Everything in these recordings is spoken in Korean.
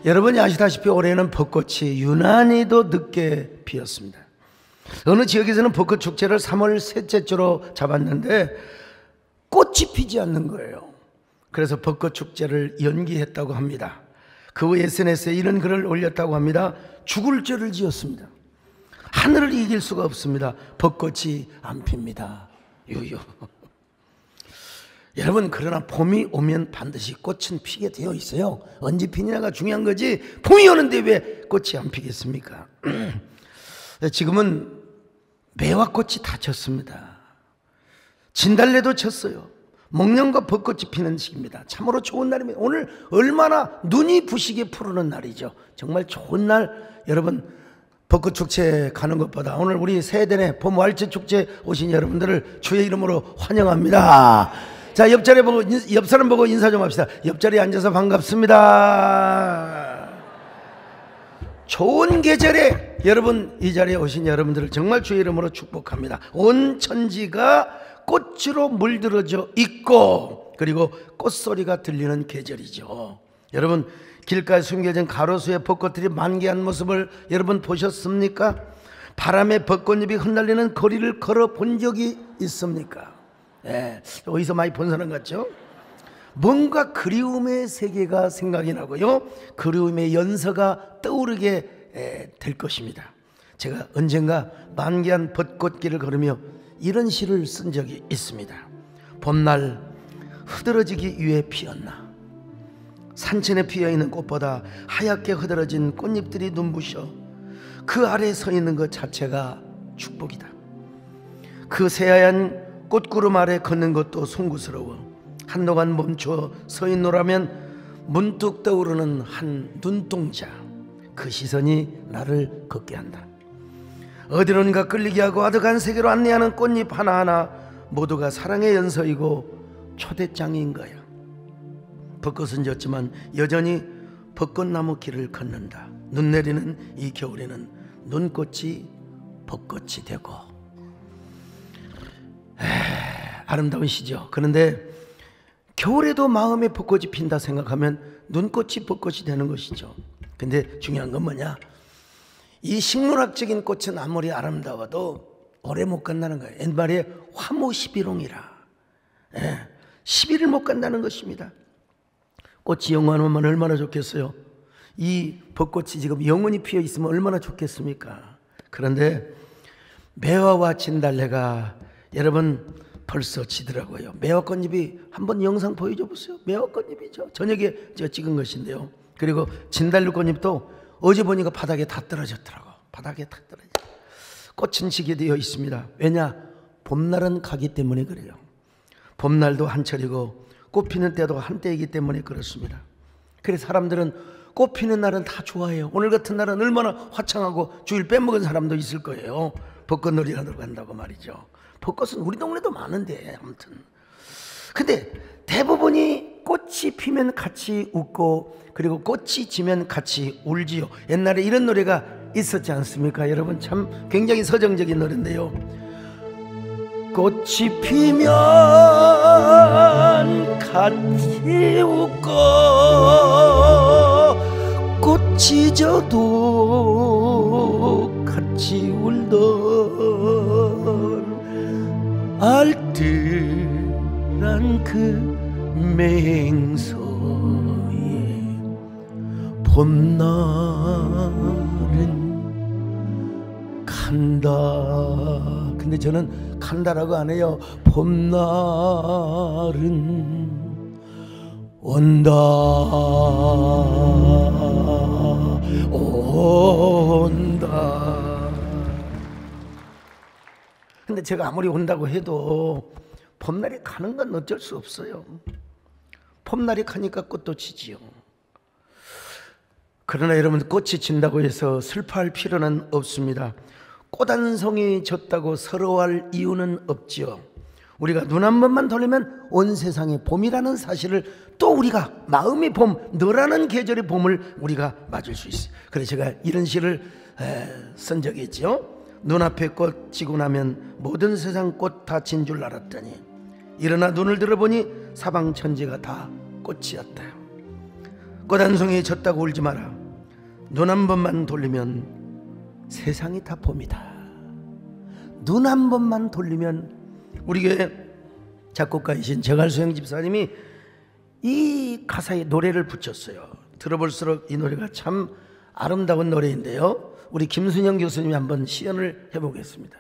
여러분이 아시다시피 올해는 벚꽃이 유난히도 늦게 피었습니다. 어느 지역에서는 벚꽃 축제를 3월 셋째 주로 잡았는데 꽃이 피지 않는 거예요. 그래서 벚꽃 축제를 연기했다고 합니다. 그 후 SNS에 이런 글을 올렸다고 합니다. 죽을 죄를 지었습니다. 하늘을 이길 수가 없습니다. 벚꽃이 안 핍니다. 유유. 여러분, 그러나 봄이 오면 반드시 꽃은 피게 되어 있어요. 언제 피냐가 중요한 거지, 봄이 오는데 왜 꽃이 안 피겠습니까? 지금은 매화꽃이 다 졌습니다. 진달래도 졌어요. 목련과 벚꽃이 피는 시기입니다. 참으로 좋은 날입니다. 오늘 얼마나 눈이 부시게 푸르는 날이죠. 정말 좋은 날. 여러분, 벚꽃 축제 가는 것보다 오늘 우리 세대내 봄왈츠 축제 오신 여러분들을 주의 이름으로 환영합니다. 자, 옆 사람 보고 인사 좀 합시다. 옆자리에 앉아서 반갑습니다. 좋은 계절에 여러분, 이 자리에 오신 여러분들을 정말 주의 이름으로 축복합니다. 온 천지가 꽃으로 물들어져 있고, 그리고 꽃소리가 들리는 계절이죠. 여러분, 길가에 숨겨진 가로수의 벚꽃들이 만개한 모습을 여러분 보셨습니까? 바람에 벚꽃잎이 흩날리는 거리를 걸어 본 적이 있습니까? 어디서 많이 본 사람 같죠? 뭔가 그리움의 세계가 생각이 나고요, 그리움의 연서가 떠오르게 될 것입니다. 제가 언젠가 만개한 벚꽃길을 걸으며 이런 시를 쓴 적이 있습니다. 봄날 흐드러지기 위해 피었나, 산천에 피어있는 꽃보다 하얗게 흐드러진 꽃잎들이 눈부셔 그 아래 서 있는 것 자체가 축복이다. 그 새하얀 꽃구름 아래 걷는 것도 송구스러워 한동안 멈춰 서 있노라면 문득 떠오르는 한 눈동자, 그 시선이 나를 걷게 한다. 어디론가 끌리게 하고 아득한 세계로 안내하는 꽃잎 하나하나 모두가 사랑의 연서이고 초대장인 거야. 벚꽃은 졌지만 여전히 벚꽃나무 길을 걷는다. 눈 내리는 이 겨울에는 눈꽃이 벚꽃이 되고. 아름다운 시죠. 그런데 겨울에도 마음에 벚꽃이 핀다 생각하면 눈꽃이 벚꽃이 되는 것이죠. 근데 중요한 건 뭐냐, 이 식물학적인 꽃은 아무리 아름다워도 오래 못 간다는 거예요. 옛말에 화무십일홍이라, 10일을 못 간다는 것입니다. 꽃이 영원하면 얼마나 좋겠어요. 이 벚꽃이 지금 영원히 피어 있으면 얼마나 좋겠습니까? 그런데 매화와 진달래가 여러분 벌써 지더라고요. 매화꽃잎이 한번 영상 보여줘 보세요. 매화꽃잎이죠. 저녁에 제가 찍은 것인데요. 그리고 진달래꽃잎도 어제 보니까 바닥에 다 떨어졌더라고. 바닥에 다 떨어져. 꽃은 지게 되어 있습니다. 왜냐? 봄날은 가기 때문에 그래요. 봄날도 한철이고 꽃 피는 때도 한때이기 때문에 그렇습니다. 그래서 사람들은 꽃 피는 날은 다 좋아해요. 오늘 같은 날은 얼마나 화창하고 주일 빼먹은 사람도 있을 거예요. 벚꽃놀이 하러 간다고 말이죠. 벚꽃은 우리 동네도 많은데, 아무튼. 근데 대부분이 꽃이 피면 같이 웃고, 그리고 꽃이 지면 같이 울지요. 옛날에 이런 노래가 있었지 않습니까? 여러분, 참 굉장히 서정적인 노래인데요. 꽃이 피면 같이 웃고 꽃이 져도 같이 울던 알뜰한 그 맹서에 봄날은 간다. 근데 저는 간다라고 안 해요. 봄날은 온다 온다. 근데 제가 아무리 온다고 해도 봄날이 가는 건 어쩔 수 없어요. 봄날이 가니까 꽃도 지지요. 그러나 여러분, 꽃이 진다고 해서 슬퍼할 필요는 없습니다. 꽃 한 송이 졌다고 서러워할 이유는 없지요. 우리가 눈 한 번만 돌리면 온 세상에 봄이라는 사실을 또 우리가 마음의 봄, 너라는 계절의 봄을 우리가 맞을 수 있어요. 그래서 제가 이런 시를 쓴 적이 있죠. 눈앞에 꽃 지고 나면 모든 세상 꽃 다 진 줄 알았더니 일어나 눈을 들어보니 사방천지가 다 꽃이었다. 꽃 한 송이에 졌다고 울지 마라. 눈 한 번만 돌리면 세상이 다 봄이다. 눈 한 번만 돌리면. 우리 교회 작곡가이신 정할수영 집사님이 이 가사에 노래를 붙였어요. 들어볼수록 이 노래가 참 아름다운 노래인데요, 우리 김순영 교수님이 한번 시연을 해보겠습니다.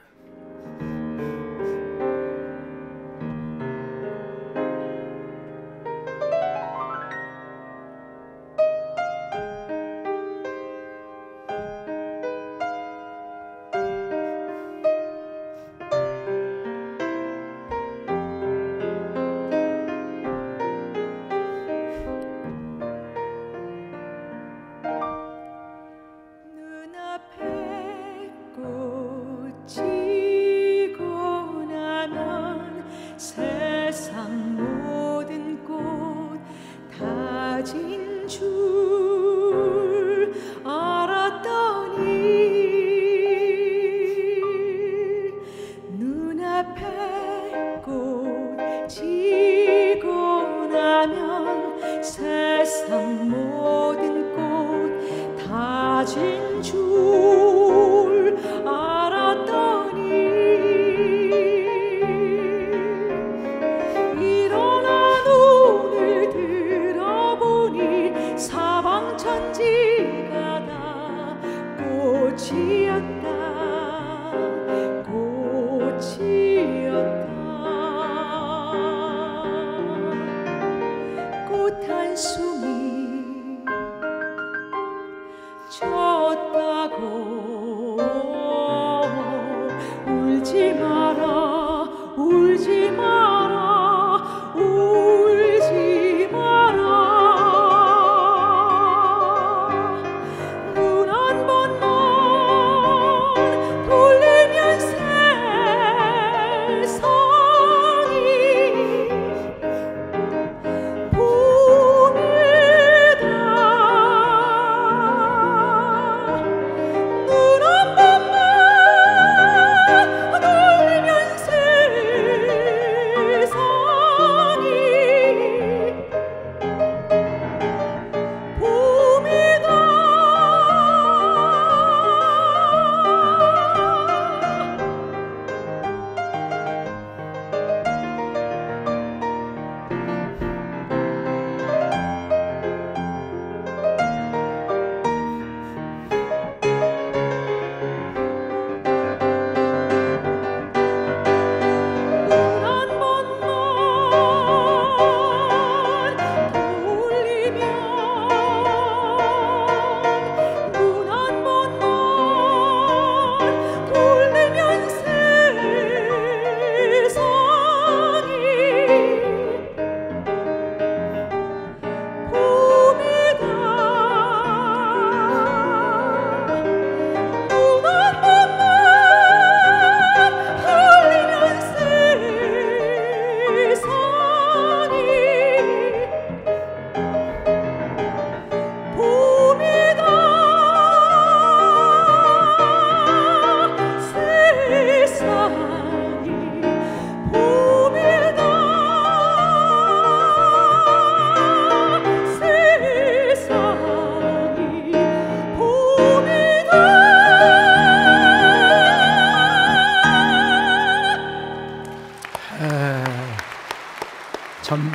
참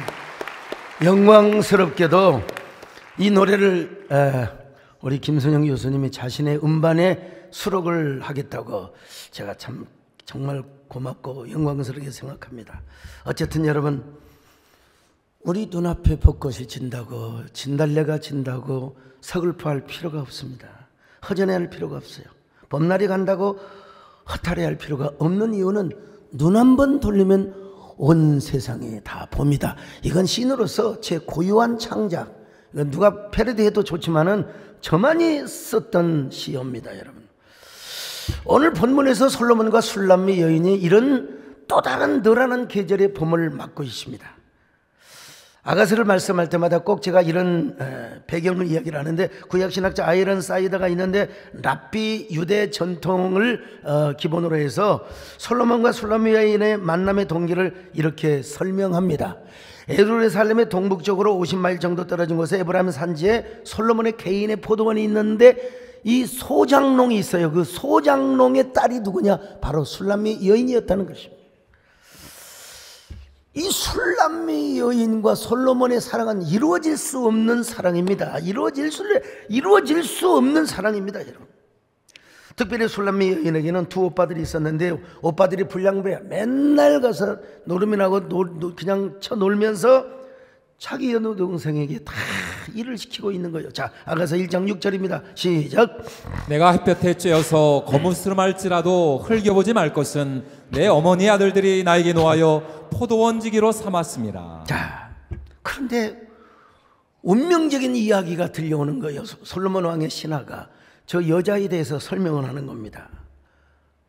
영광스럽게도 이 노래를 우리 김순영 교수님이 자신의 음반에 수록을 하겠다고 제가 참 정말 고맙고 영광스럽게 생각합니다. 어쨌든 여러분, 우리 눈앞에 벚꽃이 진다고 진달래가 진다고 서글퍼할 필요가 없습니다. 허전해할 필요가 없어요. 봄날이 간다고 허탈해할 필요가 없는 이유는 눈 한 번 돌리면 온 세상이 다 봄이다. 이건 시인으로서 제 고유한 창작, 이건 누가 패러디해도 좋지만은 저만이 썼던 시입니다. 여러분, 오늘 본문에서 솔로몬과 술람미 여인이 이런 또 다른 너라는 계절의 봄을 맞고 있습니다. 아가서를 말씀할 때마다 꼭 제가 이런 배경을 이야기를 하는데, 구약신학자 아이런 사이더가 있는데 랍비 유대 전통을 기본으로 해서 솔로몬과 술람미 여인의 만남의 동기를 이렇게 설명합니다. 예루살렘의 동북쪽으로 50마일 정도 떨어진 곳에 에브라임 산지에 솔로몬의 개인의 포도원이 있는데 이 소장농이 있어요. 그 소장농의 딸이 누구냐? 바로 술람미 여인이었다는 것입니다. 이 술람미 여인과 솔로몬의 사랑은 이루어질 수 없는 사랑입니다. 이루어질 수 없는 사랑입니다, 여러분. 특별히 술람미 여인에게는 두 오빠들이 있었는데, 오빠들이 불량배야. 맨날 가서 노름이나고 그냥 쳐놀면서 자기 여동생에게 다 일을 시키고 있는 거예요. 자, 아가서 1장 6절입니다. 시작. 내가 햇볕에 쬐어서 거무스름할지라도 흘겨보지 말 것은 내 어머니 아들들이 나에게 놓아여 포도원지기로 삼았습니다. 자, 그런데 운명적인 이야기가 들려오는 거예요. 솔로몬 왕의 신하가 저 여자에 대해서 설명을 하는 겁니다.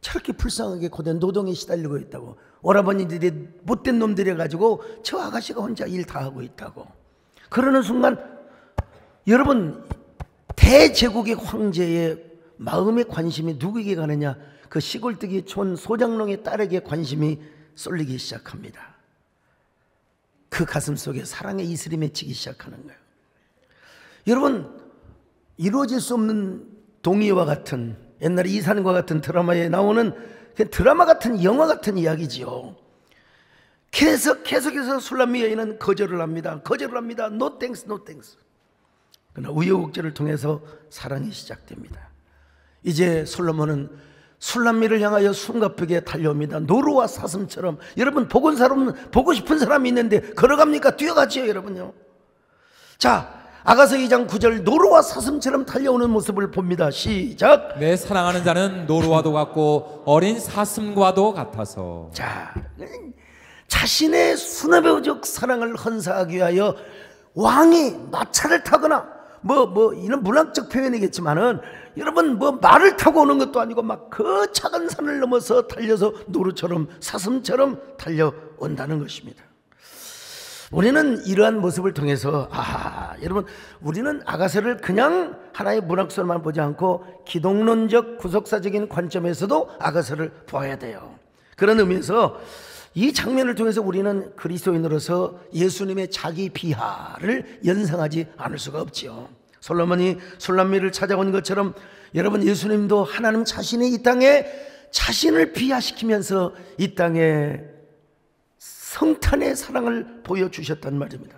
저렇게 불쌍하게 고된 노동에 시달리고 있다고, 오라버니들이 못된 놈들이 가지고 저 아가씨가 혼자 일 다 하고 있다고. 그러는 순간 여러분, 대제국의 황제의 마음의 관심이 누구에게 가느냐? 그 시골뜨기 촌 소장농의 딸에게 관심이 쏠리기 시작합니다. 그 가슴 속에 사랑의 이슬이 맺히기 시작하는 거예요. 여러분, 이루어질 수 없는 동의와 같은, 옛날에 이산과 같은 드라마에 나오는 드라마 같은, 영화 같은 이야기지요. 계속해서 술람미 여인은 거절을 합니다. No thanks, no thanks. 그러나 우여곡절을 통해서 사랑이 시작됩니다. 이제 솔로몬은 술람미를 향하여 숨가쁘게 달려옵니다. 노루와 사슴처럼. 여러분, 보고 싶은 사람이 있는데 걸어갑니까? 뛰어가지요, 여러분요. 자, 아가서 2장 9절, 노루와 사슴처럼 달려오는 모습을 봅니다. 시작. 내 사랑하는 자는 노루와도 같고 어린 사슴과도 같아서. 자, 자신의 순애배우적 사랑을 헌사하기 위하여 왕이 마차를 타거나 이런 문학적 표현이겠지만은, 여러분, 말을 타고 오는 것도 아니고 막 그 작은 산을 넘어서 달려서 노루처럼 사슴처럼 달려온다는 것입니다. 우리는 이러한 모습을 통해서 여러분, 우리는 아가서를 그냥 하나의 문학서만 보지 않고 기독론적 구속사적인 관점에서도 아가서를 보아야 돼요. 그런 의미에서 이 장면을 통해서 우리는 그리스도인으로서 예수님의 자기 비하를 연상하지 않을 수가 없지요. 솔로몬이 술람미를 찾아온 것처럼 여러분, 예수님도 하나님 자신이 이 땅에 자신을 비하시키면서 이 땅에 성탄의 사랑을 보여주셨단 말입니다.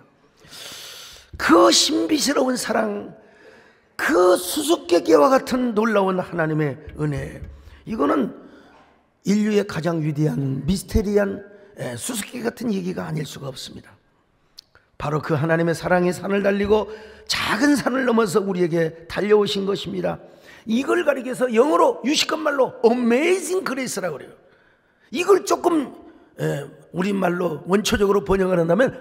그 신비스러운 사랑, 그 수수께끼와 같은 놀라운 하나님의 은혜, 이거는 인류의 가장 위대한 미스테리한 수수께끼 같은 얘기가 아닐 수가 없습니다. 바로 그 하나님의 사랑의 산을 달리고 작은 산을 넘어서 우리에게 달려오신 것입니다. 이걸 가리켜서 영어로 유식한 말로 Amazing Grace라고 그래요. 이걸 조금 우리말로 원초적으로 번역을 한다면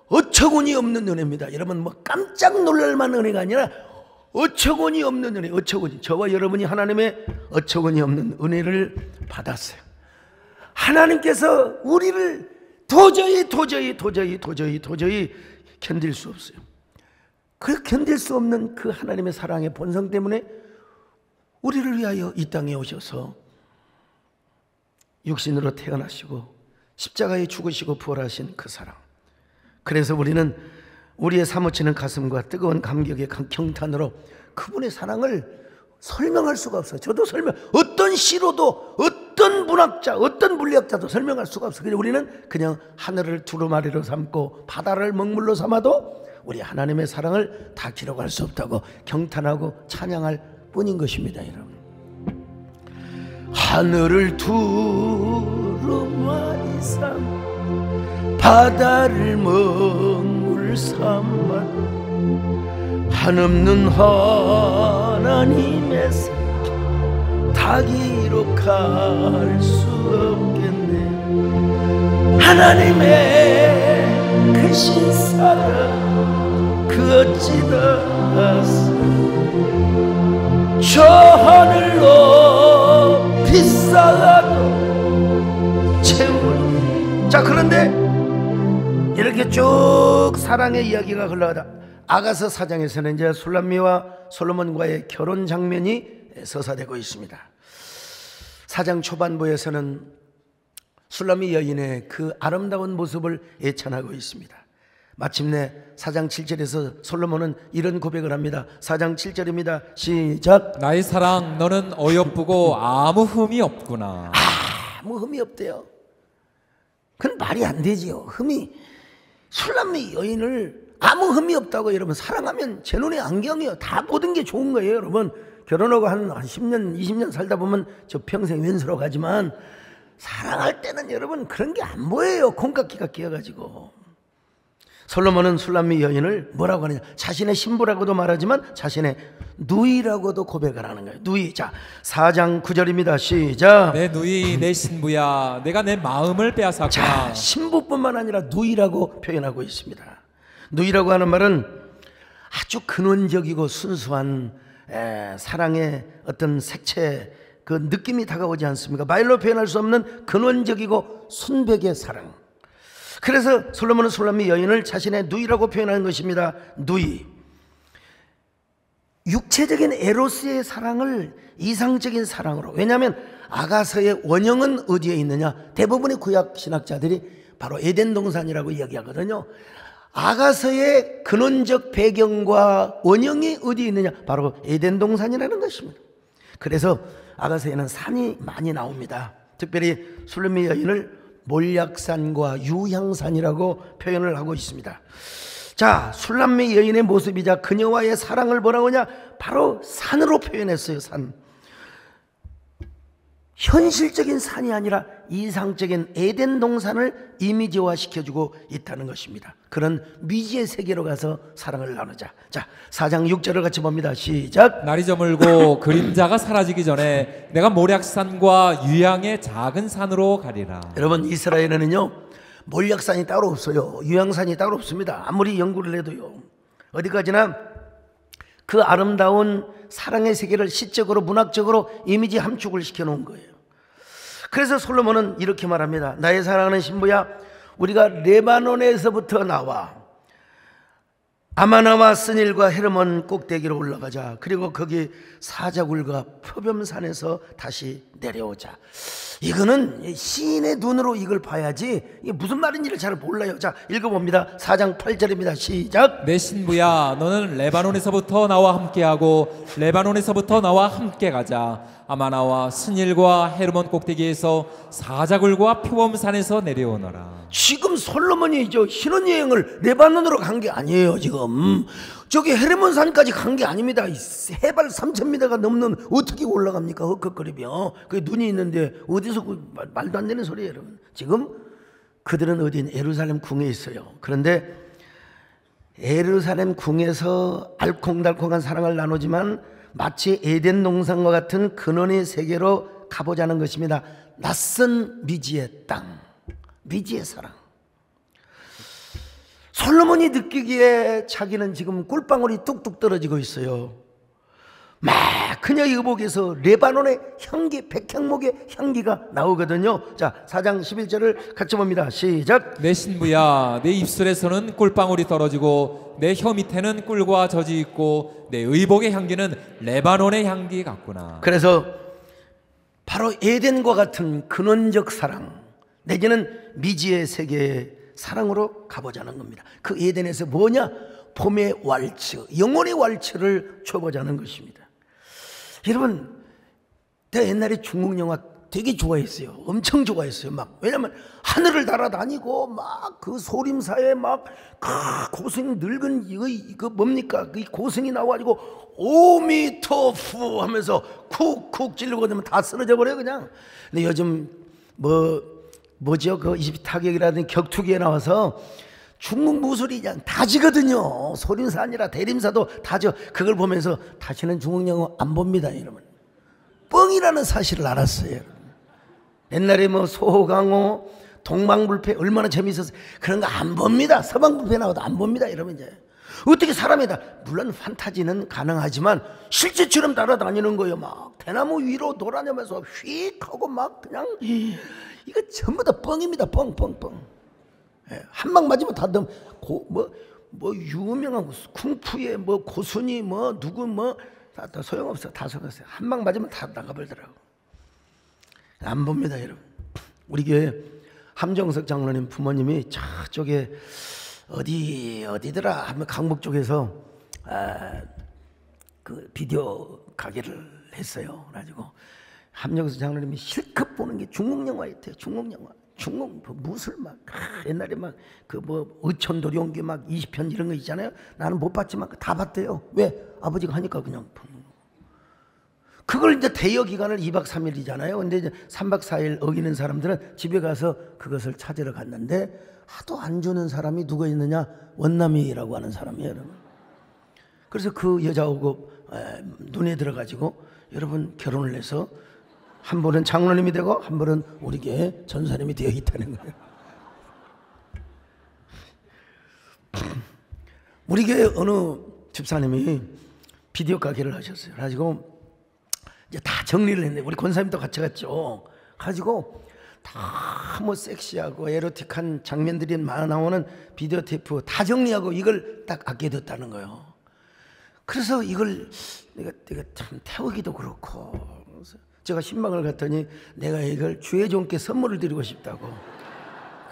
어처구니 없는 은혜입니다. 여러분, 깜짝 놀랄 만한 은혜가 아니라 어처구니 없는 은혜. 저와 여러분이 하나님의 어처구니 없는 은혜를 받았어요. 하나님께서 우리를 도저히 견딜 수 없어요. 그 견딜 수 없는 그 하나님의 사랑의 본성 때문에 우리를 위하여 이 땅에 오셔서 육신으로 태어나시고 십자가에 죽으시고 부활하신 그 사랑. 그래서 우리는 우리의 사무치는 가슴과 뜨거운 감격의 경탄으로 그분의 사랑을 설명할 수가 없어요. 저도 어떤 시로도, 어떤 문학자, 어떤 물리학자도 설명할 수가 없어요. 우리는 그냥 하늘을 두루마리로 삼고 바다를 먹물로 삼아도 우리 하나님의 사랑을 다 기록할 수 없다고 경탄하고 찬양할 뿐인 것입니다, 여러분. 하늘을 두루마리 삼 바다를 먹물 삼아 한없는 하나님의 사랑 다 기록할 수 없겠네. 하나님의 그 신사랑 그 어찌다 저 하늘로 비싸도 채울. 자, 그런데 이렇게 이렇게 쭉 사랑의 이야기가 흘러가다 아가서 4장에서는 이제 술람미와 솔로몬과의 결혼 장면이 서사되고 있습니다. 4장 초반부에서는 술람미 여인의 그 아름다운 모습을 예찬하고 있습니다. 마침내 4장 7절에서 솔로몬은 이런 고백을 합니다. 4장 7절입니다. 시작. 나의 사랑 너는 어여쁘고 아무 흠이 없구나. 아무 흠이 없대요. 그건 말이 안 되지요. 흠이, 술람미 여인을 아무 흠이 없다고 여러분 사랑하면 제 눈에 안경이요. 다 모든 게 좋은 거예요. 여러분 결혼하고 한 10년 20년 살다 보면 저 평생 왼수로 가지만 사랑할 때는 여러분 그런 게 안 보여요. 콩깍기가 끼어가지고. 솔로몬은 술람미 여인을 뭐라고 하느냐, 자신의 신부라고도 말하지만 자신의 누이라고도 고백을 하는 거예요. 누이. 자, 4장 9절입니다. 시작. 내 누이 내 신부야 내가 내 마음을 빼앗았구나. 자, 신부뿐만 아니라 누이라고 표현하고 있습니다. 누이라고 하는 말은 아주 근원적이고 순수한 사랑의 어떤 색채, 그 느낌이 다가오지 않습니까? 말로 표현할 수 없는 근원적이고 순백의 사랑. 그래서 솔로몬은 술람미 여인을 자신의 누이라고 표현하는 것입니다. 누이. 육체적인 에로스의 사랑을 이상적인 사랑으로. 왜냐하면 아가서의 원형은 어디에 있느냐? 대부분의 구약 신학자들이 바로 에덴 동산이라고 이야기하거든요. 아가서의 근원적 배경과 원형이 어디에 있느냐? 바로 에덴 동산이라는 것입니다. 그래서 아가서에는 산이 많이 나옵니다. 특별히 술람미 여인을 몰약산과 유향산이라고 표현을 하고 있습니다. 자, 술람미 여인의 모습이자 그녀와의 사랑을 뭐라고 하냐? 바로 산으로 표현했어요. 산. 현실적인 산이 아니라 이상적인 에덴 동산을 이미지화 시켜주고 있다는 것입니다. 그런 미지의 세계로 가서 사랑을 나누자. 자, 4장 6절을 같이 봅니다. 시작. 날이 저물고 그림자가 사라지기 전에 내가 몰약산과 유양의 작은 산으로 가리라. 여러분, 이스라엘에는요 몰약산이 따로 없어요. 유양산이 따로 없습니다. 아무리 연구를 해도요. 어디까지나 그 아름다운 사랑의 세계를 시적으로 문학적으로 이미지 함축을 시켜놓은 거예요. 그래서 솔로몬은 이렇게 말합니다. 나의 사랑하는 신부야, 우리가 레바논에서부터 나와 아마나와 스닐과 헤르몬 꼭대기로 올라가자. 그리고 거기 사자굴과 표범산에서 다시 내려오자. 이거는 시인의 눈으로 이걸 봐야지 이게 무슨 말인지를 잘 몰라요. 자, 읽어봅니다. 4장 8절입니다. 시작. 내 신부야 너는 레바논에서부터 나와 함께하고 레바논에서부터 나와 함께 가자. 아마나와 스닐과 헤르몬 꼭대기에서 사자굴과 표범산에서 내려오너라. 지금 솔로몬이 저 신혼여행을 레바논으로 간 게 아니에요. 지금 저기 헤르몬산까지 간 게 아닙니다. 해발 3,000m가 넘는 어떻게 올라갑니까? 헉헉거리며 그 눈이 있는데 어디서 그 말도 안 되는 소리예요. 여러분. 지금 그들은 어디 예루살렘 궁에 있어요. 그런데 예루살렘 궁에서 알콩달콩한 사랑을 나누지만 마치 에덴 동산과 같은 근원의 세계로 가보자는 것입니다. 낯선 미지의 땅, 미지의 사랑. 솔로몬이 느끼기에 자기는 지금 꿀방울이 뚝뚝 떨어지고 있어요. 막 그녀의 의복에서 레바논의 향기, 백향목의 향기가 나오거든요. 자, 4장 11절을 같이 봅니다. 시작. 내 신부야 내 입술에서는 꿀방울이 떨어지고 내 혀 밑에는 꿀과 젖이 있고 내 의복의 향기는 레바논의 향기 같구나. 그래서 바로 에덴과 같은 근원적 사랑, 내지는 미지의 세계의 사랑으로 가보자는 겁니다. 그 에덴에서 뭐냐? 봄의 왈츠, 영혼의 왈츠를 춰보자는 것입니다. 여러분, 내가 옛날에 중국 영화 되게 좋아했어요. 엄청 좋아했어요. 막 왜냐면 하늘을 날아다니고 막 그 소림사에 막 그 고승 늙은 이거 뭡니까? 그 고승이 나와가지고 오미토프 하면서 쿡쿡 찌르고 되면 다 쓰러져 버려 그냥. 근데 요즘 뭐죠? 그 20타격이라든지 격투기에 나와서 중국 무술이 그냥 다 지거든요. 소림사 아니라 대림사도 다 져. 그걸 보면서 다시는 중국 영화 안 봅니다, 여러분. 뻥이라는 사실을 알았어요, 여러분. 옛날에 뭐 소호강호, 동방불패 얼마나 재미있었어요. 그런 거 안 봅니다. 서방불패 나와도 안 봅니다, 여러분. 이제 어떻게 사람이 다, 물론 판타지는 가능하지만 실제처럼 날아다니는 거예요. 막 대나무 위로 돌아다니면서 휙 하고 막 그냥 이거 전부 다 뻥입니다. 뻥. 한 방 맞으면 다 뭐 유명한 쿵푸의 뭐 고순이 뭐 누구 뭐 다 소용없어. 다 소용없어요. 한 방 맞으면 다 나가버리더라고. 안 봅니다, 여러분. 우리 교회 함정석 장로님 부모님이 저쪽에 어디더라 하면 강북 쪽에서 그 비디오 가게를 했어요. 그래가지고 함정석 장로님이 실컷 보는 게 중국 영화였대요. 중국 영화. 중국 무술 막 옛날에 막 그 뭐 의천도리 온 게 막 20편 이런 거 있잖아요. 나는 못 봤지만 다 봤대요. 왜? 아버지가 하니까 그냥. 그걸 이제 대여 기간을 2박 3일이잖아요. 근데 이제 3박 4일 어기는 사람들은 집에 가서 그것을 찾으러 갔는데 하도 안 주는 사람이 누가 있느냐? 원남이라고 하는 사람이에요, 여러분. 그래서 그 여자하고 눈에 들어가지고 여러분 결혼을 해서 한 분은 장로님이 되고 한 분은 우리 교회 전사님이 되어 있다는 거예요. 우리 교회 어느 집사님이 비디오 가게를 하셨어요. 그래가지고 이제 다 정리를 했네. 우리 권사님도 같이 갔죠. 가지고 다 뭐 섹시하고 에로틱한 장면들이 많이 나오는 비디오 테이프 다 정리하고 이걸 딱 아껴뒀다는 거예요. 그래서 이걸 내가 참 태우기도 그렇고, 제가 신방을 갔더니 내가 이걸 주의 종께 선물을 드리고 싶다고.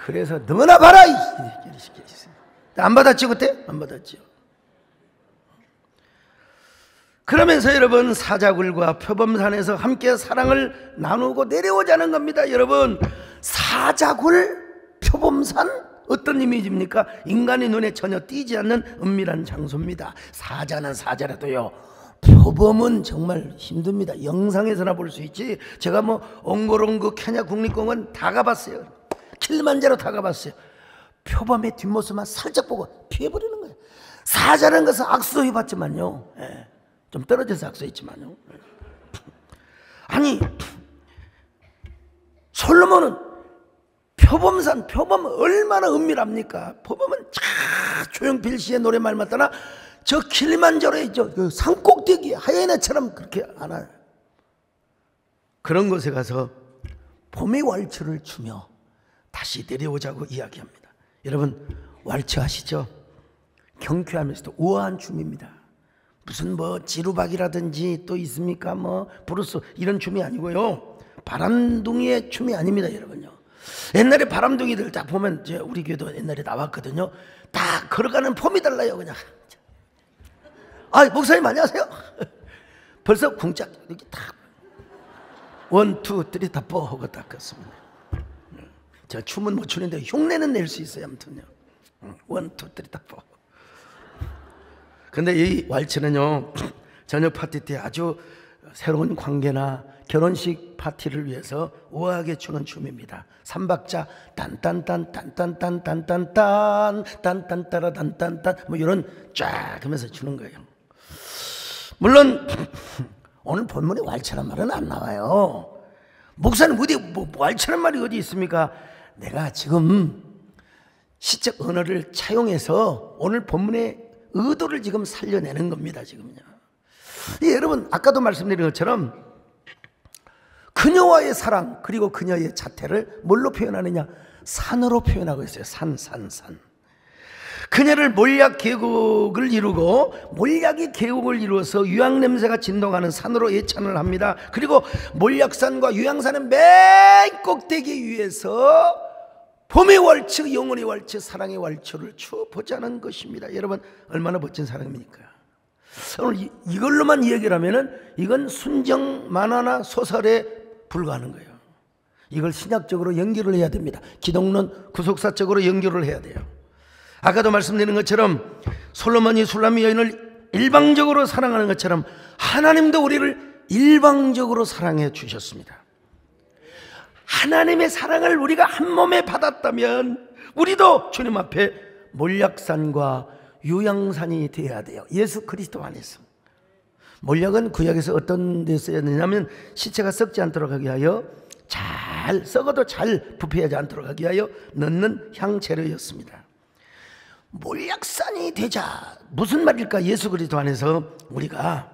그래서 너나 봐라! 안 받았지 그때? 안 받았죠. 그러면서 여러분 사자굴과 표범산에서 함께 사랑을 나누고 내려오자는 겁니다. 여러분 사자굴, 표범산 어떤 이미지입니까? 인간의 눈에 전혀 띄지 않는 은밀한 장소입니다. 사자는 사자라도요, 표범은 정말 힘듭니다. 영상에서나 볼 수 있지. 제가 뭐 옹고롱고 케냐 국립공원 다 가봤어요. 킬리만자로 다 가봤어요. 표범의 뒷모습만 살짝 보고 피해버리는 거예요. 사자라는 것은 악수도 해봤지만요, 좀 떨어져서 악수했지만요. 아니 솔로몬은 표범산, 표범은 얼마나 은밀합니까? 표범은 조용필 씨의 노래말 맞다나 저 킬리만자로에 있죠. 그 산꼭대기 하이에나처럼 그렇게 안 와요. 그런 곳에 가서 봄의 왈츠를 추며 다시 내려오자고 이야기합니다. 여러분 왈츠 아시죠? 경쾌하면서도 우아한 춤입니다. 무슨 뭐 지루박이라든지 또 있습니까? 뭐 브루스 이런 춤이 아니고요, 바람둥이의 춤이 아닙니다, 여러분요. 옛날에 바람둥이들 딱 보면 이제 우리 교회도 옛날에 나왔거든요. 딱 걸어가는 폼이 달라요, 그냥. 아, 목사님 안녕하세요. 벌써 궁짝 이렇게 딱 1, 2, 3, 다 하고 딱 갔습니다. 제가 춤은 못 추는데 흉내는 낼 수 있어요, 아무튼요. 1, 2, 3, 다 근데 이 왈츠는요, 저녁 파티 때 아주 새로운 관계나 결혼식 파티를 위해서 우아하게 추는 춤입니다. 삼박자 딴딴딴 딴딴딴 딴딴딴 딴딴따라 딴딴딴 뭐 이런 쫙 하면서 추는 거예요. 물론 오늘 본문에 왈츠란 말은 안 나와요. 목사님 어디 뭐 왈츠란 말이 어디 있습니까? 내가 지금 시적 언어를 차용해서 오늘 본문의 의도를 지금 살려내는 겁니다, 지금요. 여러분 아까도 말씀드린 것처럼 그녀와의 사랑 그리고 그녀의 자태를 뭘로 표현하느냐? 산으로 표현하고 있어요. 산. 그녀를 몰약 계곡을 이루고 몰약이 계곡을 이루어서 유향 냄새가 진동하는 산으로 예찬을 합니다. 그리고 몰약산과 유향산은 맨 꼭대기 위에서 봄의 왈츠, 영혼의 왈츠, 사랑의 왈츠를 추어보자는 것입니다. 여러분 얼마나 멋진 사랑입니까? 오늘 이걸로만 이야기를 하면은 이건 순정 만화나 소설에 불과하는 거예요. 이걸 신약적으로 연결을 해야 됩니다. 기독론 구속사적으로 연결을 해야 돼요. 아까도 말씀드린 것처럼 솔로몬이 술람미 여인을 일방적으로 사랑하는 것처럼 하나님도 우리를 일방적으로 사랑해 주셨습니다. 하나님의 사랑을 우리가 한 몸에 받았다면 우리도 주님 앞에 몰약산과 유향산이 되어야 돼요. 예수 그리스도 안에서. 몰약은 구약에서 어떤 데 쓰였느냐면 시체가 썩지 않도록 하기 위하여, 잘 썩어도 잘 부패하지 않도록 하기 위하여 넣는 향재료였습니다. 몰약산이 되자 무슨 말일까? 예수 그리스도 안에서 우리가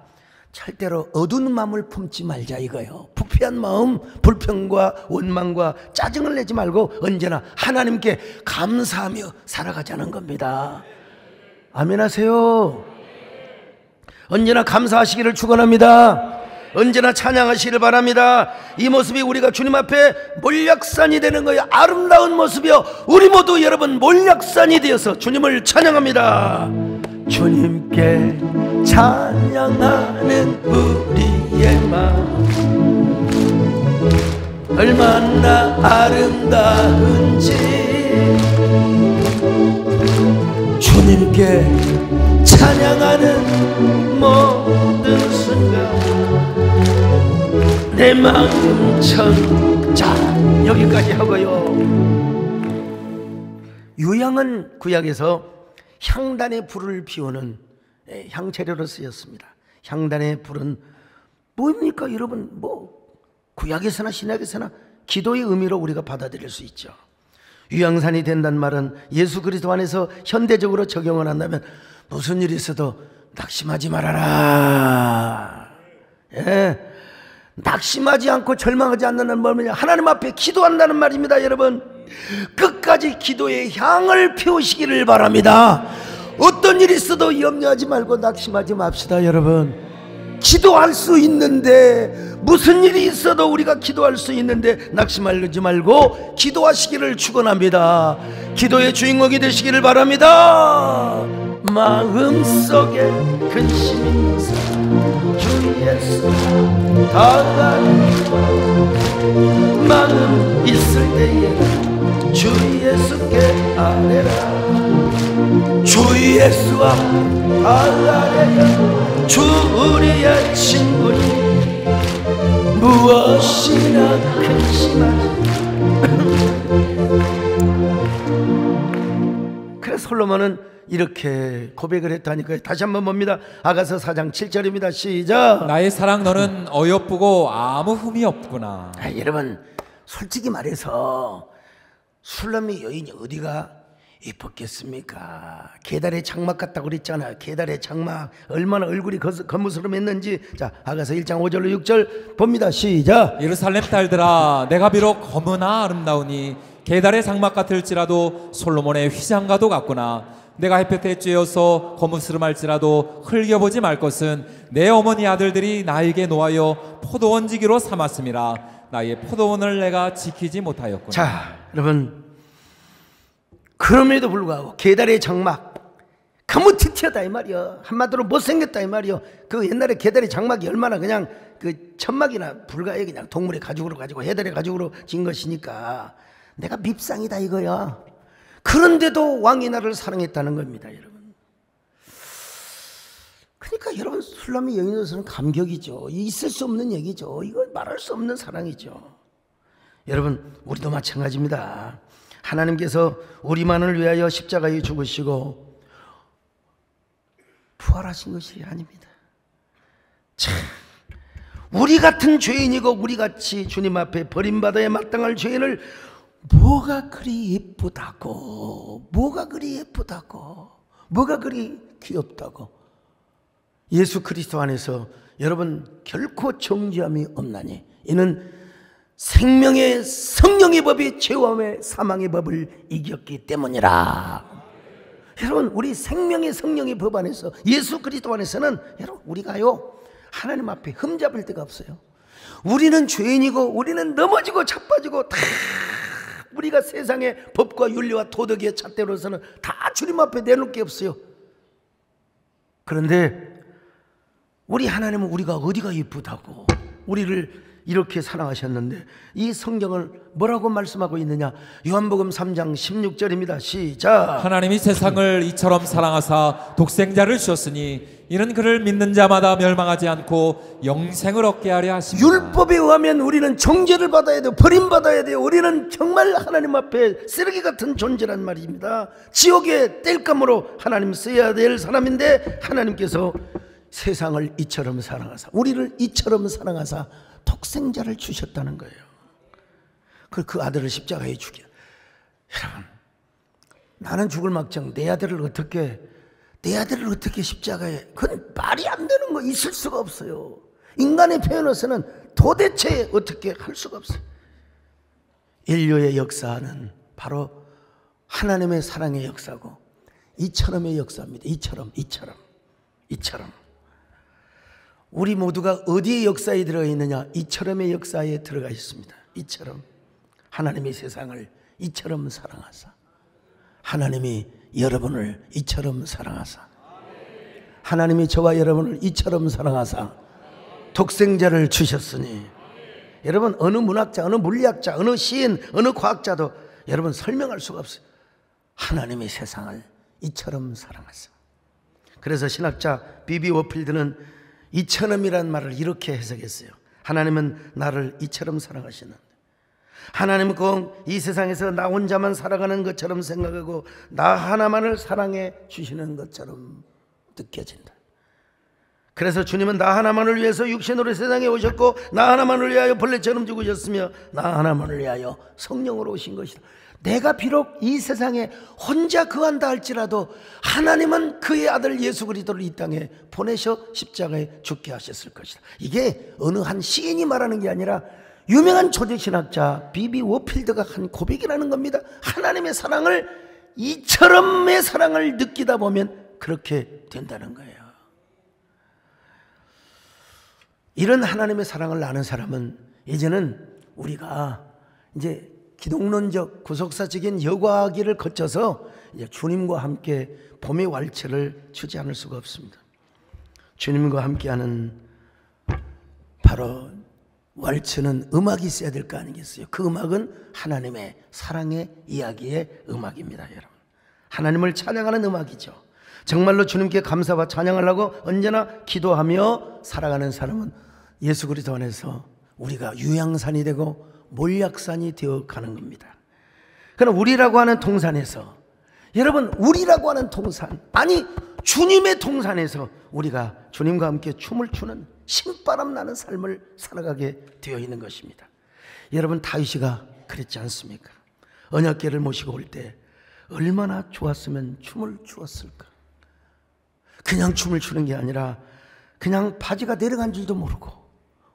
절대로 어두운 마음을 품지 말자 이거요. 부패한 마음, 불평과 원망과 짜증을 내지 말고 언제나 하나님께 감사하며 살아가자는 겁니다. 아멘 하세요. 언제나 감사하시기를 축원합니다. 언제나 찬양하시기를 바랍니다. 이 모습이 우리가 주님 앞에 몰약산이 되는 거예요. 아름다운 모습이요. 우리 모두 여러분 몰약산이 되어서 주님을 찬양합니다. 주님께 찬양하는 우리의 마음 얼마나 아름다운지 주님께 찬양하는 모든 순간 내 마음 자 여기까지 하고요. 유향은 구약에서 향단의 불을 피우는 향재료로 쓰였습니다. 향단의 불은 뭡니까 여러분? 구약에서나 신약에서나 기도의 의미로 우리가 받아들일 수 있죠. 유향산이 된다는 말은 예수 그리스도 안에서 현대적으로 적용을 한다면 무슨 일이 있어도 낙심하지 말아라. 낙심하지 않고 절망하지 않는 말은 하나님 앞에 기도한다는 말입니다. 여러분 끝까지 기도의 향을 피우시기를 바랍니다. 어떤 일이 있어도 염려하지 말고 낙심하지 맙시다. 여러분 기도할 수 있는데 무슨 일이 있어도 우리가 기도할 수 있는데 낙심하지 말고 기도하시기를 축원합니다. 기도의 주인공이 되시기를 바랍니다. 마음속에 근심 있는 사람 주 예수 마음 있을 때에 주 예수께 아뢰라. 주 예수와 아뢰라. 주 우리의 친구니 무엇이나 근심하지. 그래서 솔로몬은 이렇게 고백을 했다니까요. 다시 한번 봅니다. 아가서 4장 7절입니다. 시작. 나의 사랑 너는 어여쁘고 아무 흠이 없구나. 여러분 솔직히 말해서 술람의 여인이 어디가 이뻤겠습니까? 계달의 장막 같다고 그랬잖아요. 계달의 장막 얼마나 얼굴이 거무스름했는지. 자 아가서 1장 5절로 6절 봅니다. 시작. 예루살렘 딸들아 내가 비록 검으나 아름다우니 계달의 장막 같을지라도 솔로몬의 휘장과도 같구나. 내가 햇볕에 쬐어서 거무스름할지라도 흘겨보지 말 것은 내 어머니 아들들이 나에게 놓아여 포도원지기로 삼았음이라. 나의 포도원을 내가 지키지 못하였구나. 자 여러분 그럼에도 불구하고 계달의 장막 거무튀튀하다 이 말이요. 한마디로 못생겼다 이 말이요. 그 옛날에 계달의 장막이 얼마나 그냥 그 천막이나 불가에 그냥 동물의 가죽으로 가지고 해달의 가죽으로 진 것이니까 내가 밉상이다 이거야. 그런데도 왕이 나를 사랑했다는 겁니다. 여러분 그러니까 여러분 술람의 여인으로서는 감격이죠. 있을 수 없는 얘기죠. 이거 말할 수 없는 사랑이죠. 여러분 우리도 마찬가지입니다. 하나님께서 우리만을 위하여 십자가에 죽으시고 부활하신 것이 아닙니다. 참 우리 같은 죄인이고 우리같이 주님 앞에 버림받아야 마땅할 죄인을 뭐가 그리 예쁘다고, 뭐가 그리 예쁘다고, 뭐가 그리 귀엽다고. 예수 그리스도 안에서 여러분 결코 정죄함이 없나니 이는 생명의 성령의 법이 죄와 사망의 법을 이겼기 때문이라. 여러분 우리 생명의 성령의 법 안에서 예수 그리스도 안에서는 여러분 우리가요 하나님 앞에 흠잡을 데가 없어요. 우리는 죄인이고 우리는 넘어지고 자빠지고 다 우리가 세상의 법과 윤리와 도덕의 잣대로서는 다 주님 앞에 내놓을 게 없어요. 그런데 우리 하나님은 우리가 어디가 이쁘다고 우리를 이렇게 사랑하셨는데 이 성경을 뭐라고 말씀하고 있느냐. 요한복음 3장 16절입니다. 시작. 하나님이 세상을 이처럼 사랑하사 독생자를 주셨으니 이는 그를 믿는 자마다 멸망하지 않고 영생을 얻게 하려 하십니다. 율법에 의하면 우리는 정죄를 받아야 돼요. 버림받아야 돼요. 우리는 정말 하나님 앞에 쓰레기 같은 존재란 말입니다. 지옥의 땔감으로 하나님 써야 될 사람인데 하나님께서 세상을 이처럼 사랑하사 우리를 이처럼 사랑하사 독생자를 주셨다는 거예요. 그 아들을 십자가에 죽여. 여러분 나는 죽을 막정 내 아들을 어떻게 내 아들을 어떻게 십자가에, 그건 말이 안 되는 거, 있을 수가 없어요. 인간의 표현으로서는 도대체 어떻게 할 수가 없어요. 인류의 역사는 바로 하나님의 사랑의 역사고 이처럼의 역사입니다. 이처럼. 우리 모두가 어디의 역사에 들어가 있느냐? 이처럼의 역사에 들어가 있습니다. 이처럼. 하나님이 세상을 이처럼 사랑하사, 하나님이 여러분을 이처럼 사랑하사, 하나님이 저와 여러분을 이처럼 사랑하사 독생자를 주셨으니, 여러분 어느 문학자, 어느 물리학자, 어느 시인, 어느 과학자도 여러분 설명할 수가 없어요. 하나님이 세상을 이처럼 사랑하사. 그래서 신학자 비비 워필드는 이처럼이란 말을 이렇게 해석했어요. 하나님은 나를 이처럼 사랑하시는데, 하나님은 꼭 이 세상에서 나 혼자만 살아가는 것처럼 생각하고 나 하나만을 사랑해 주시는 것처럼 느껴진다. 그래서 주님은 나 하나만을 위해서 육신으로 세상에 오셨고 나 하나만을 위하여 벌레처럼 죽으셨으며 나 하나만을 위하여 성령으로 오신 것이다. 내가 비록 이 세상에 혼자 거한다 할지라도 하나님은 그의 아들 예수 그리스도를 이 땅에 보내셔 십자가에 죽게 하셨을 것이다. 이게 어느 한 시인이 말하는 게 아니라 유명한 조직신학자 비비 워필드가 한 고백이라는 겁니다. 하나님의 사랑을, 이처럼의 사랑을 느끼다 보면 그렇게 된다는 거예요. 이런 하나님의 사랑을 아는 사람은 이제는 우리가 이제 기독론적 구속사적인 여과기를 거쳐서 이제 주님과 함께 봄의 왈츠를 추지 않을 수가 없습니다. 주님과 함께하는 바로 왈츠는 음악이 있어야 될 거 아니겠어요? 그 음악은 하나님의 사랑의 이야기의 음악입니다. 여러분, 하나님을 찬양하는 음악이죠. 정말로 주님께 감사와 찬양하려고 언제나 기도하며 살아가는 사람은 예수 그리스도 안에서 우리가 유향산이 되고 몰약산이 되어 가는 겁니다. 그러나 우리라고 하는 동산에서, 여러분 우리라고 하는 동산, 아니 주님의 동산에서 우리가 주님과 함께 춤을 추는 신바람 나는 삶을 살아가게 되어 있는 것입니다. 여러분 다윗이가 그랬지 않습니까? 언약궤를 모시고 올 때 얼마나 좋았으면 춤을 추었을까. 그냥 춤을 추는 게 아니라 그냥 바지가 내려간 줄도 모르고,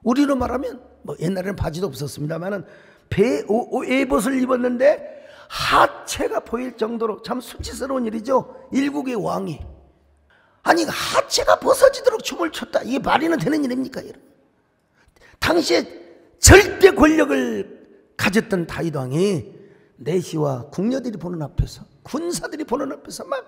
우리로 말하면 뭐 옛날에는 바지도 없었습니다만은 에봇을 입었는데 하체가 보일 정도로 참 수치스러운 일이죠. 일국의 왕이, 아니 하체가 벗어지도록 춤을 췄다. 이게 말이나 되는 일입니까? 여러분, 당시에 절대 권력을 가졌던 다윗 왕이 내시와 궁녀들이 보는 앞에서, 군사들이 보는 앞에서 막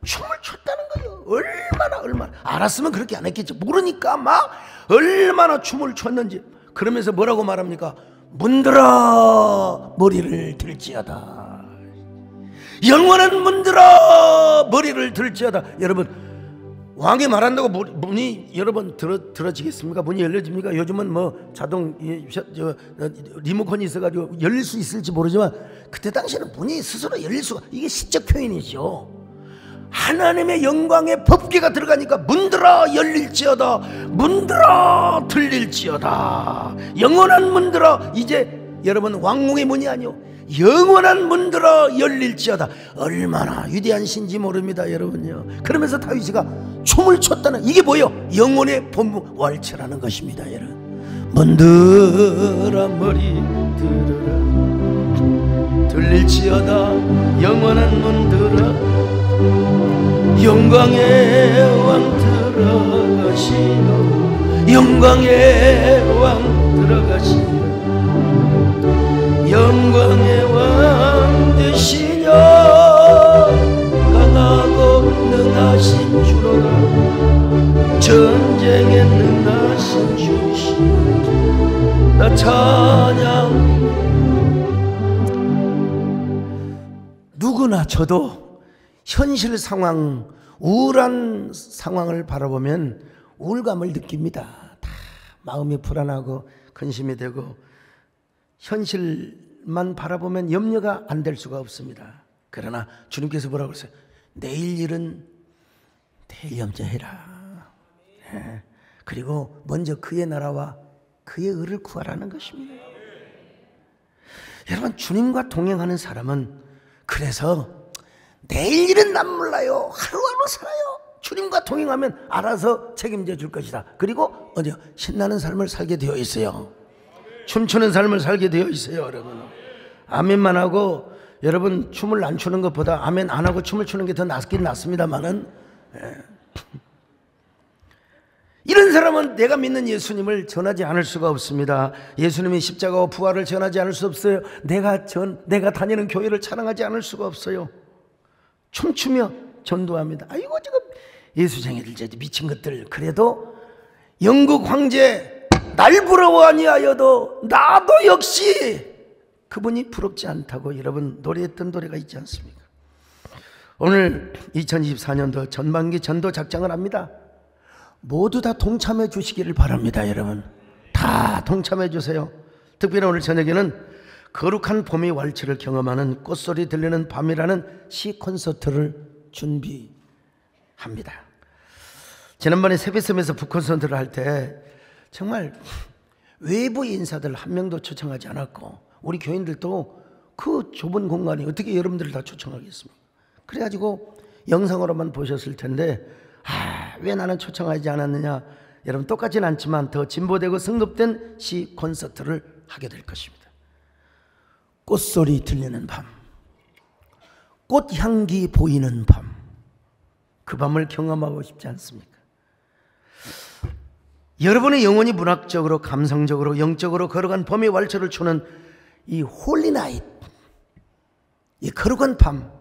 춤을 췄다는 거예요. 얼마나 알았으면 그렇게 안 했겠지. 모르니까 막 얼마나 춤을 췄는지. 그러면서 뭐라고 말합니까? 문들어 머리를 들지어다. 영원한 문들어 머리를 들지어다. 여러분, 왕이 말한다고 문이 여러분 들어지겠습니까? 문이 열려집니까? 요즘은 뭐 자동 리모컨이 있어가지고 열릴 수 있을지 모르지만 그때 당시에는 문이 스스로 열릴 수가, 이게 시적 표현이죠. 하나님의 영광의 법궤가 들어가니까 문들어 열릴지어다, 문들어 들릴지어다. 영원한 문들어, 이제 여러분 왕궁의 문이 아니요, 영원한 문들어 열릴지어다. 얼마나 위대한 신지 모릅니다, 여러분요. 그러면서 다윗이가 춤을 췄다는, 이게 뭐예요? 영혼의 봄 왈츠라는 것입니다, 여러분. 문들어 머리 들으라 들릴지어다. 영원한 문들어 영광의 왕 들어가시노. 영광의 왕 들어가시노. 영광의 왕 되시며 강하고 능하신 주로다. 전쟁에 능하신 주시오. 나 찬양. 누구나 저도 현실 상황, 우울한 상황을 바라보면 우울감을 느낍니다. 다 마음이 불안하고 근심이 되고, 현실만 바라보면 염려가 안 될 수가 없습니다. 그러나 주님께서 뭐라고 그러세요? 내일 일은 내일 염려해라. 네. 그리고 먼저 그의 나라와 그의 의를 구하라는 것입니다. 여러분, 주님과 동행하는 사람은 그래서 내일 일은 난 몰라요, 하루하루 살아요. 주님과 동행하면 알아서 책임져 줄 것이다. 그리고 어디요? 신나는 삶을 살게 되어 있어요. 춤추는 삶을 살게 되어 있어요, 여러분. 아멘만 하고 여러분 춤을 안 추는 것보다 아멘 안 하고 춤을 추는 게 더 낫긴 낫습니다만은, 이런 사람은 내가 믿는 예수님을 전하지 않을 수가 없습니다. 예수님의 십자가와 부활을 전하지 않을 수 없어요. 내가 다니는 교회를 찬양하지 않을 수가 없어요. 춤추며 전도합니다. 아이고 지금 예수쟁이들 미친 것들. 그래도 영국 황제 날 부러워 아니하여도 나도 역시 그분이 부럽지 않다고 여러분 노래했던 노래가 있지 않습니까? 오늘 2024년도 전반기 전도 작정을 합니다. 모두 다 동참해 주시기를 바랍니다. 여러분 다 동참해 주세요. 특별히 오늘 저녁에는 거룩한 봄의 왈츠를 경험하는 꽃소리 들리는 밤이라는 시 콘서트를 준비합니다. 지난번에 세비섬에서 북콘서트를 할 때 정말 외부 인사들 한 명도 초청하지 않았고 우리 교인들도 그 좁은 공간에 어떻게 여러분들을 다 초청하겠습니까? 그래가지고 영상으로만 보셨을 텐데 왜 나는 초청하지 않았느냐. 여러분 똑같지는 않지만 더 진보되고 성급된 시 콘서트를 하게 될 것입니다. 꽃소리 들리는 밤, 꽃향기 보이는 밤, 그 밤을 경험하고 싶지 않습니까? 여러분의 영혼이 문학적으로 감성적으로 영적으로 거룩한 봄의 왈츠를 추는 이 홀리나잇, 이 거룩한 밤,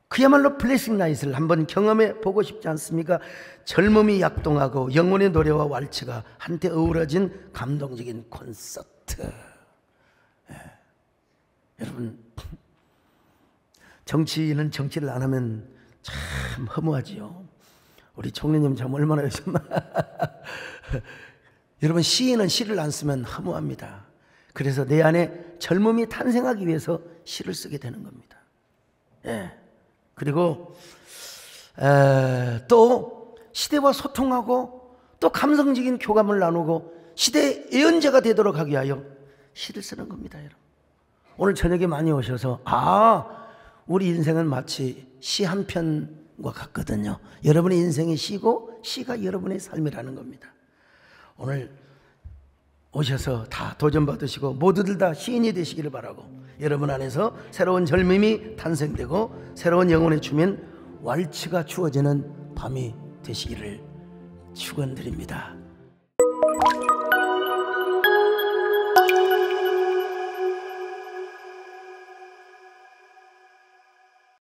그야말로 블레싱 나잇을 한번 경험해 보고 싶지 않습니까? 젊음이 약동하고 영혼의 노래와 왈츠가 한때 어우러진 감동적인 콘서트. 여러분 정치인은 정치를 안 하면 참 허무하지요. 우리 총리님 참 얼마나 열심히 여러분 시인은 시를 안 쓰면 허무합니다. 그래서 내 안에 젊음이 탄생하기 위해서 시를 쓰게 되는 겁니다. 그리고 또 시대와 소통하고 또 감성적인 교감을 나누고 시대의 예언자가 되도록 하기 위하여 시를 쓰는 겁니다. 여러분 오늘 저녁에 많이 오셔서 우리 인생은 마치 시 한 편과 같거든요. 여러분의 인생이 시고 시가 여러분의 삶이라는 겁니다. 오늘 오셔서 다 도전받으시고 모두들 다 시인이 되시기를 바라고 여러분 안에서 새로운 젊음이 탄생되고 새로운 영혼의 주민 왈츠가 주어지는 밤이 되시기를 축원드립니다.